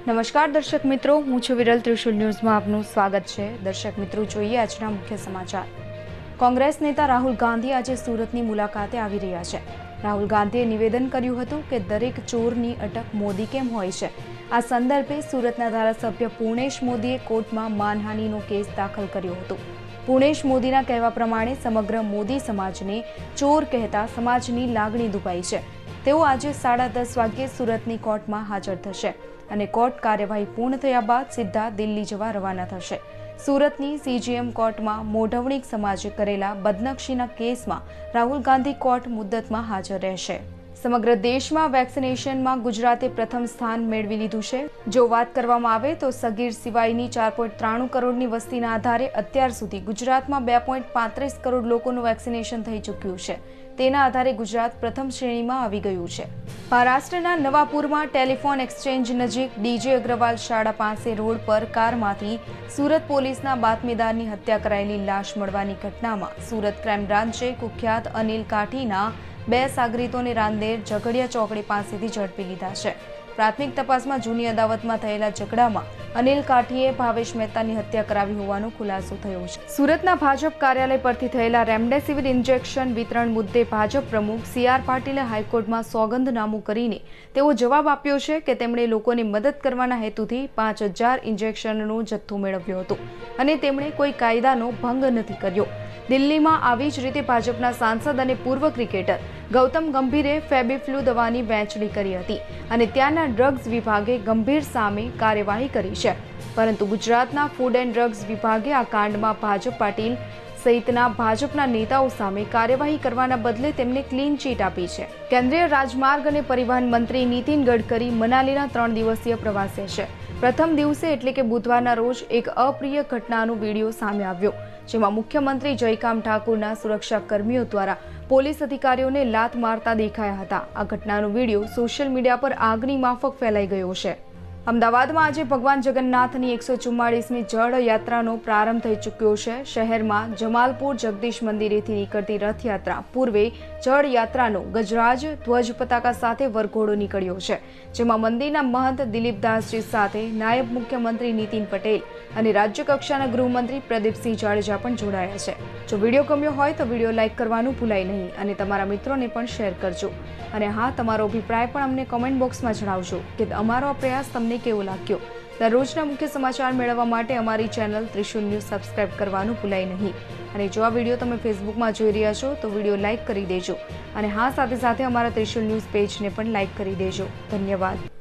નમસ્કાર દર્શક મિત્રો, હું છું વિરલ. ત્રિશુલ ન્યૂઝમાં આપનું સ્વાગત છે. દર્શક મિત્રો, જોઈએ આજના મુખ્ય સમાચાર. કોંગ્રેસ નેતા રાહુલ ગાંધી આજે સુરતની મુલાકાતે આવી રહ્યા છે. રાહુલ ગાંધીએ નિવેદન કર્યું હતું કે દરેક ચોરની અટક મોદી કેમ હોય છે. આ સંદર્ભે સુરતના ધારાસભ્ય પૂર્ણેશ મોદીએ કોર્ટમાં માનહાનિનો કેસ દાખલ કર્યો હતો. પૂર્ણેશ મોદીના કહેવા પ્રમાણે સમગ્ર મોદી સમાજને ચોર કહેતા સમાજની લાગણી દુભાઈ છે. તેઓ આજે 10:30 વાગ્યે સુરતની કોર્ટમાં હાજર થશે અને કોર્ટ કાર્યવાહી પૂર્ણ થયા બાદ સીધા દિલ્હી જવા રવાના થશે. સુરતની સીજીએમ કોર્ટમાં મોઢવણીક સમાજે કરેલા બદનક્ષીના કેસમાં રાહુલ ગાંધી કોર્ટ મુદ્દતમાં હાજર રહેશે. સમગ્ર દેશમાં વેક્સિનેશનમાં ગુજરાતે પ્રથમ સ્થાન મેળવી લીધું છે. જો વાત કરવામાં આવે તો સગીર સિવાયની 4.93 કરોડની વસ્તીના આધારે અત્યાર સુધી ગુજરાતમાં 2.35 કરોડ લોકોનું વેક્સિનેશન થઈ ચૂક્યું છે. તેના આધારે ગુજરાત પ્રથમ શ્રેણીમાં આવી ગયું છે. મહારાષ્ટ્રના નવાપુરમાં ટેલિફોન એક્સચેન્જ નજીક ડીજે અગ્રવાલ શાળા પાસે રોડ પર કારમાંથી સુરત પોલીસના બાતમીદારની હત્યા કરાયેલી લાશ મળવાની ઘટનામાં સુરત ક્રાઇમ બ્રાન્ચે કુખ્યાત અનિલ કાઠીના 2 સાગરીતોને રાંદેર ઝઘડિયા ચોકડી પાસેથી ઝડપી લીધા છે. પ્રાથમિક તપાસમાં જૂની અદાવતમાં થયેલા ઝઘડામાં અનિલ કાઠીએ ભાવેશ મહેતાની હત્યા કરાવી હોવાનો ખુલાસો થયો છે. સુરતના ભાજપ કાર્યાલય પરથી થયેલા રેમડેસિવિર ઇન્જેક્શન વિતરણ મુદ્દે ભાજપ પ્રમુખ CR પાટીલે હાઈકોર્ટમાં સોગંદનામું કરીને તેવો જવાબ આપ્યો છે કે તેમણે લોકોને મદદ કરવાના હેતુથી 5000 ઇન્જેક્શનનો જથ્થો મેળવ્યો હતો અને તેમણે કોઈ કાયદાનો ભંગ નથી કર્યો. દિલ્હીમાં આવી જ રીતે ભાજપના સાંસદ અને પૂર્વ ક્રિકેટર ગૌતમ ગંભીરે ફેબીફ્લુ દવાની વહેંચણી કરી હતી અને ત્યાંના ડ્રગ્સ વિભાગે ગંભીર સામે કાર્યવાહી કરી છે. પરંતુ ગુજરાતના ફૂડ એન્ડ ડ્રગ્સ વિભાગે આ કાંડમાં ભાજપ પાટીલ સહિતના ભાજપના નેતાઓ સામે કાર્યવાહી કરવાના બદલે તેમને ક્લીન ચીટ આપી છે. કેન્દ્રીય રાજમાર્ગ અને પરિવહન મંત્રી નીતિન ગડકરી મનાલીના 3 દિવસીય પ્રવાસે છે. પ્રથમ દિવસે એટલે કે બુધવારના રોજ એક અપ્રિય ઘટનાનો વિડીયો સામે આવ્યો, જેમાં મુખ્યમંત્રી જયકામ ઠાકુરના સુરક્ષા કર્મીઓ દ્વારા પોલીસ અધિકારીઓને લાત મારતા દેખાયા હતા. આ ઘટનાનો વિડીયો સોશિયલ મીડિયા પર આગની માફક ફેલાઈ ગયો છે. અમદાવાદમાં આજે ભગવાન જગન્નાથની 144મી જળ યાત્રાનો પ્રારંભ થઈ ચૂક્યો છે. શહેરમાં જમાલપુર જગદીશ મંદિરેથી નીકળતી રથયાત્રા પૂર્વે જળ યાત્રાનો ગજરાજ ધ્વજ પતાકા સાથે વરઘોડો નીકળ્યો છે, જેમાં મંદિરના મહંત દિલીપદાસજી સાથે નાયબ મુખ્યમંત્રી નીતિન પટેલ અને રાજ્યકક્ષાના ગૃહમંત્રી પ્રદીપસિંહ જાડેજા પણ જોડાયા છે. જો વિડીયો ગમ્યો હોય તો વિડીયો લાઇક કરવાનું ભૂલાય નહીં અને તમારા મિત્રોને પણ શેર કરજો. અને હા, તમારો અભિપ્રાય પણ અમને કોમેન્ટ બોક્સમાં જણાવજો કે અમારો આ પ્રયાસ તમને કેવો લાગ્યો. દરરોજના મુખ્ય સમાચાર મેળવવા માટે અમારી ચેનલ ત્રિશુલ ન્યૂઝ સબસ્ક્રાઇબ કરવાનું ભૂલાય નહીં. અને જો આ વિડીયો તમે ફેસબુકમાં જોઈ રહ્યા છો તો વિડીયો લાઇક કરી દેજો અને હા, સાથે સાથે અમારા ત્રિશુલ ન્યૂઝ પેજને પણ લાઇક કરી દેજો. ધન્યવાદ.